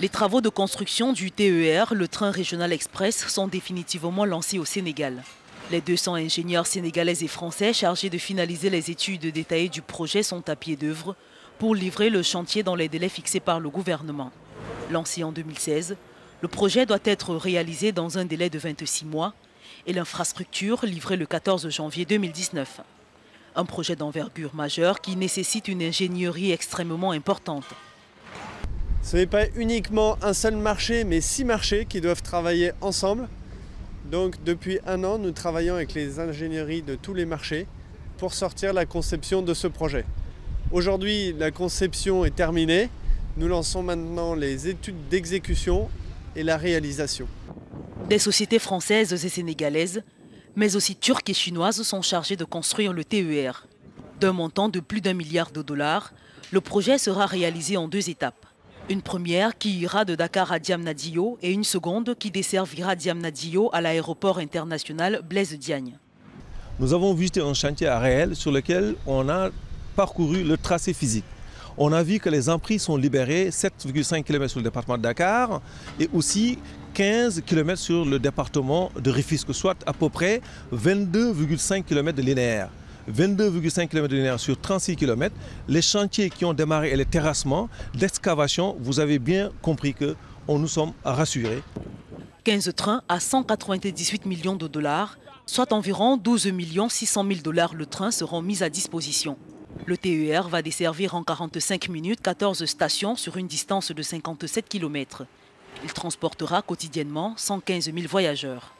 Les travaux de construction du TER, le train régional express, sont définitivement lancés au Sénégal. Les 200 ingénieurs sénégalais et français chargés de finaliser les études détaillées du projet sont à pied d'œuvre pour livrer le chantier dans les délais fixés par le gouvernement. Lancé en 2016, le projet doit être réalisé dans un délai de 26 mois et l'infrastructure livrée le 14 janvier 2019. Un projet d'envergure majeure qui nécessite une ingénierie extrêmement importante. Ce n'est pas uniquement un seul marché, mais 6 marchés qui doivent travailler ensemble. Donc depuis un an, nous travaillons avec les ingénieries de tous les marchés pour sortir la conception de ce projet. Aujourd'hui, la conception est terminée. Nous lançons maintenant les études d'exécution et la réalisation. Des sociétés françaises et sénégalaises, mais aussi turques et chinoises sont chargées de construire le TER. D'un montant de plus d'1 milliard de dollars, le projet sera réalisé en 2 étapes. Une première qui ira de Dakar à Diamniadio et une seconde qui desservira Diamniadio à l'aéroport international Blaise Diagne. Nous avons visité un chantier à Réel sur lequel on a parcouru le tracé physique. On a vu que les emprises sont libérées 7,5 km sur le département de Dakar et aussi 15 km sur le département de Rufisque, soit à peu près 22,5 km de linéaire. 22,5 km de linéaire sur 36 km. Les chantiers qui ont démarré et les terrassements d'excavation, vous avez bien compris que nous sommes rassurés. 15 trains à 198 millions de dollars, soit environ 12 600 000 dollars le train seront mis à disposition. Le TER va desservir en 45 minutes 14 stations sur une distance de 57 km. Il transportera quotidiennement 115 000 voyageurs.